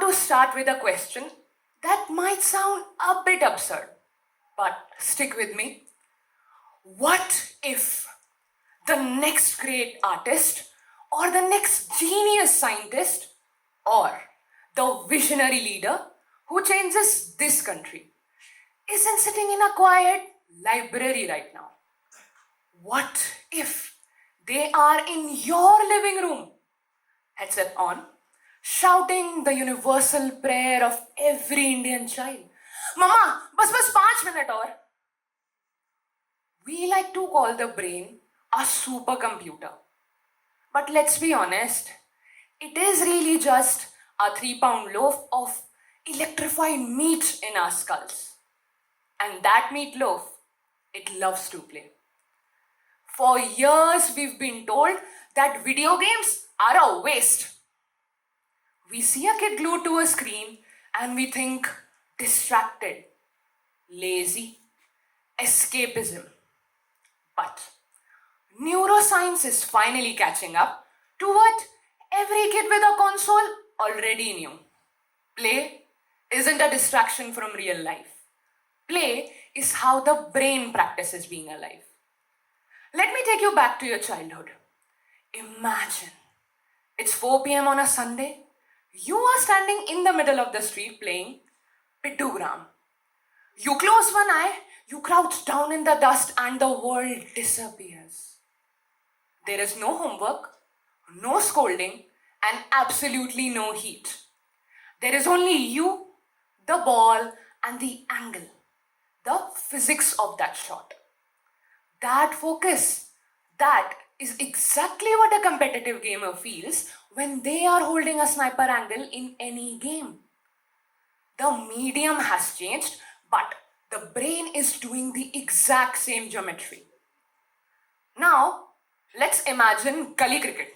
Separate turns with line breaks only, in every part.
to start with a question that might sound a bit absurd, but stick with me. What if the next great artist, or the next genius scientist, or the visionary leader who changes this country isn't sitting in a quiet library right now? What if they are in your living room, headset on, shouting the universal prayer of every Indian child? Mama, bas 5 minute aur. We like to call the brain a supercomputer. But let's be honest, it is really just a 3 pound loaf of electrified meat in our skulls. And that meatloaf, it loves to play. For years, we've been told that video games are a waste. We see a kid glued to a screen and we think distracted, lazy, escapism. But neuroscience is finally catching up to what every kid with a console already knew. Play isn't a distraction from real life. Play is how the brain practices being alive. Let me take you back to your childhood. Imagine it's 4 p.m. on a Sunday. You are standing in the middle of the street playing Pittugram. You close one eye, you crouch down in the dust, and the world disappears. There is no homework, no scolding, and absolutely no heat. There is only you, the ball, and the angle, the physics of that shot. That focus, that is exactly what a competitive gamer feels when they are holding a sniper angle in any game. The medium has changed, but the brain is doing the exact same geometry. Now, let's imagine gully cricket.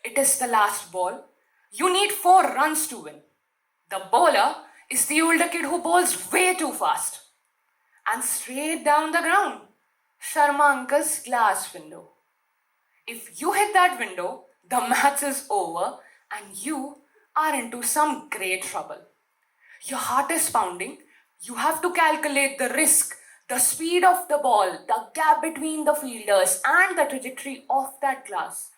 It is the last ball. You need 4 runs to win. The bowler is the older kid who bowls way too fast. And straight down the ground, Sharma uncle's glass window. If you hit that window, the match is over and you are into some great trouble. Your heart is pounding. You have to calculate the risk, the speed of the ball, the gap between the fielders, and the trajectory of that glass,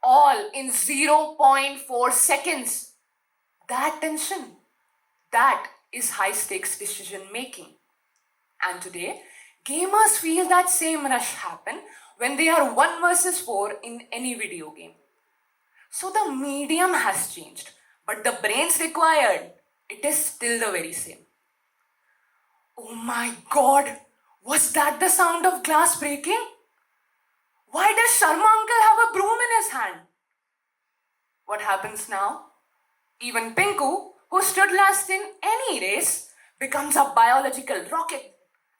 all in 0.4 seconds. That tension, that is high stakes decision making. And today, gamers feel that same rush happen when they are 1 versus 4 in any video game. So the medium has changed, but the brains required, it is still the very same. Oh my god, was that the sound of glass breaking? Why does Sharma uncle have a broom in his hand? What happens now? Even Pinku, who stood last in any race, becomes a biological rocket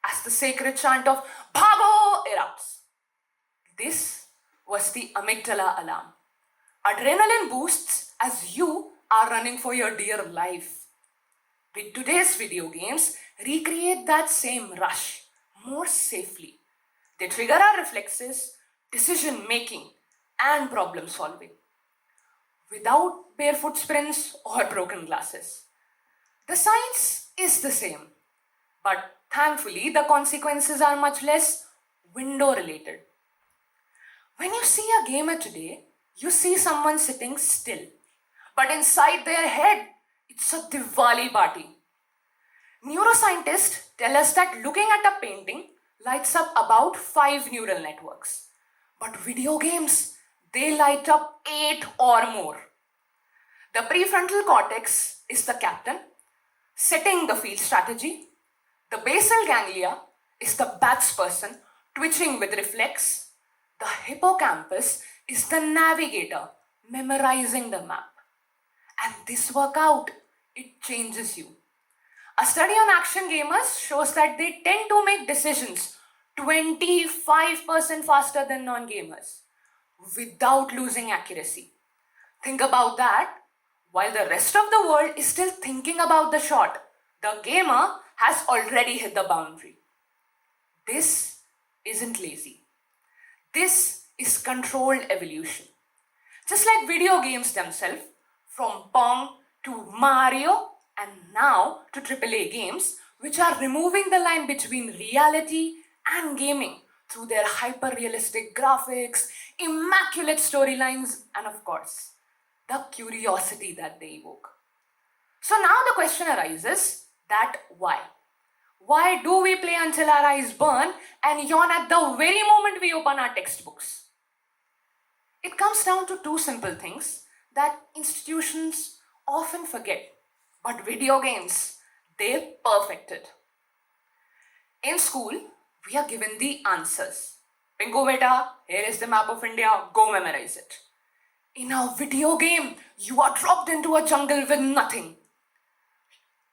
as the sacred chant of Bhago erupts. This was the amygdala alarm. Adrenaline boosts as you are running for your dear life. With today's video games, recreate that same rush more safely. They trigger our reflexes, decision making, and problem solving without barefoot sprints or broken glasses. The science is the same, but thankfully the consequences are much less window related. When you see a gamer today, you see someone sitting still, but inside their head, it's a Diwali party. Neuroscientists tell us that looking at a painting lights up about 5 neural networks. But video games, they light up 8 or more. The prefrontal cortex is the captain, setting the field strategy. The basal ganglia is the batsperson, twitching with reflex. The hippocampus is the navigator, memorizing the map. And this workout, it changes you. A study on action gamers shows that they tend to make decisions 25% faster than non-gamers without losing accuracy. Think about that. While the rest of the world is still thinking about the shot, the gamer has already hit the boundary. This isn't lazy. This is controlled evolution. Just like video games themselves, from Pong to Mario, and now to AAA games, which are removing the line between reality and gaming through their hyper realistic graphics, immaculate storylines, and of course, the curiosity that they evoke. So now the question arises that why? Why do we play until our eyes burn and yawn at the very moment we open our textbooks? It comes down to two simple things that institutions often forget, but video games, they perfected. In school, we are given the answers. Bingo beta, here is the map of India, go memorize it. In a video game, you are dropped into a jungle with nothing.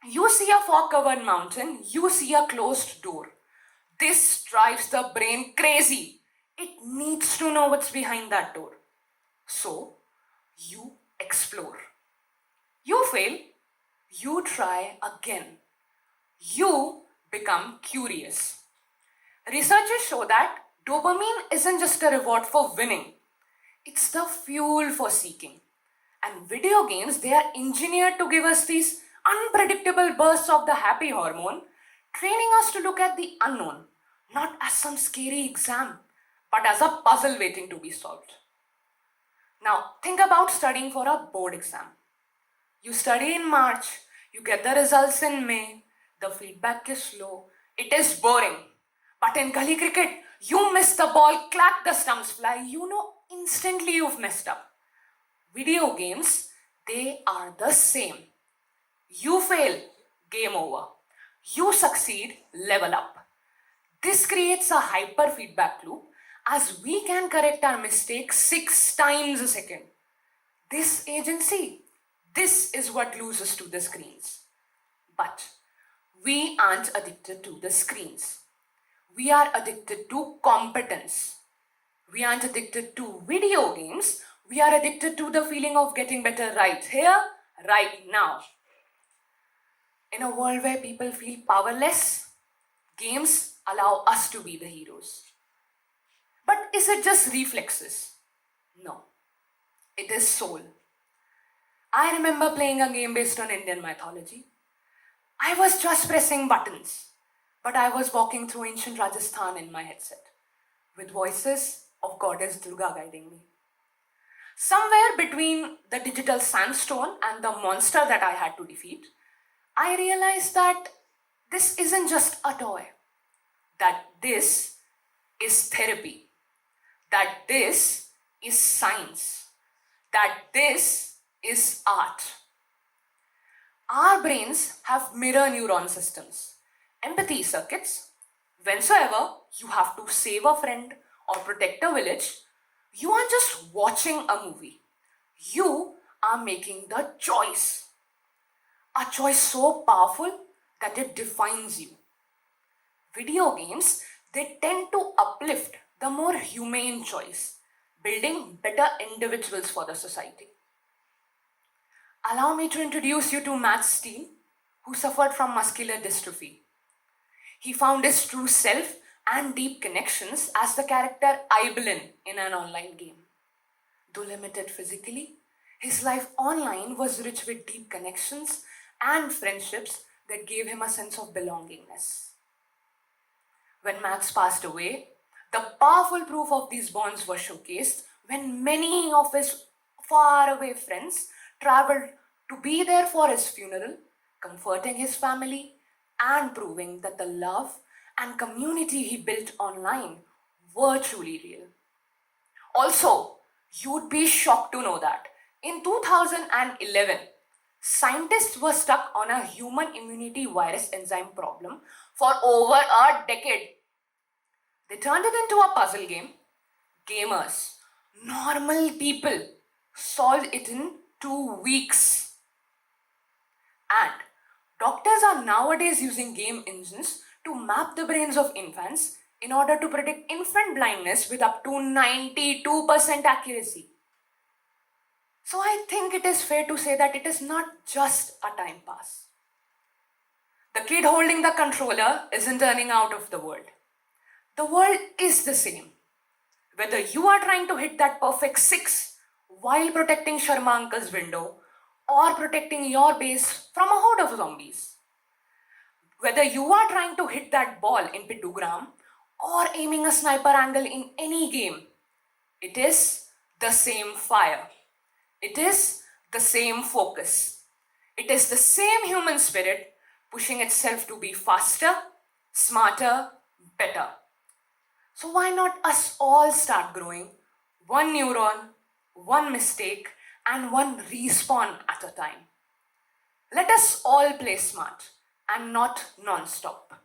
You see a fog-covered mountain, you see a closed door. This drives the brain crazy. It needs to know what's behind that door. So, you explore. You fail, you try again. You become curious. Researchers show that dopamine isn't just a reward for winning, it's the fuel for seeking. And video games, they are engineered to give us these unpredictable bursts of the happy hormone, training us to look at the unknown, not as some scary exam, but as a puzzle waiting to be solved. Now, think about studying for a board exam. You study in March, you get the results in May, the feedback is slow, it is boring. But in gully cricket, you miss the ball, clack, the stumps fly, you know instantly you've messed up. Video games, they are the same. You fail, game over. You succeed, level up. This creates a hyper feedback loop as we can correct our mistakes 6 times a second. This agency, this is what glues us to the screens. But we aren't addicted to the screens. We are addicted to competence. We aren't addicted to video games. We are addicted to the feeling of getting better right here, right now. In a world where people feel powerless, games allow us to be the heroes. But is it just reflexes? No, it is soul. I remember playing a game based on Indian mythology. I was just pressing buttons, but I was walking through ancient Rajasthan in my headset, with voices of goddess Durga guiding me. Somewhere between the digital sandstone and the monster that I had to defeat, I realized that this isn't just a toy, that this is therapy, that this is science, that this is art. Our brains have mirror neuron systems, empathy circuits. Whensoever you have to save a friend or protect a village, you aren't just watching a movie. You are making the choice. A choice so powerful that it defines you. Video games, they tend to uplift the more humane choice, building better individuals for the society. Allow me to introduce you to Matt Steele, who suffered from muscular dystrophy. He found his true self and deep connections as the character Ibelin in an online game. Though limited physically, his life online was rich with deep connections and friendships that gave him a sense of belongingness. When Max passed away, the powerful proof of these bonds was showcased when many of his faraway friends traveled to be there for his funeral, comforting his family and proving that the love and community he built online were truly real. Also, you'd be shocked to know that in 2011, scientists were stuck on a human immunity virus enzyme problem for over a decade. They turned it into a puzzle game. Gamers, normal people, solved it in 2 weeks. And doctors are nowadays using game engines to map the brains of infants in order to predict infant blindness with up to 92% accuracy. So I think it is fair to say that it is not just a time pass. The kid holding the controller isn't turning out of the world. The world is the same. Whether you are trying to hit that perfect 6 while protecting Sharma uncle's window, or protecting your base from a horde of zombies. Whether you are trying to hit that ball in Piddugram or aiming a sniper angle in any game, it is the same fire. It is the same focus. It is the same human spirit pushing itself to be faster, smarter, better. So why not us all start growing one neuron, one mistake, and one respawn at a time? Let us all play smart and not non-stop.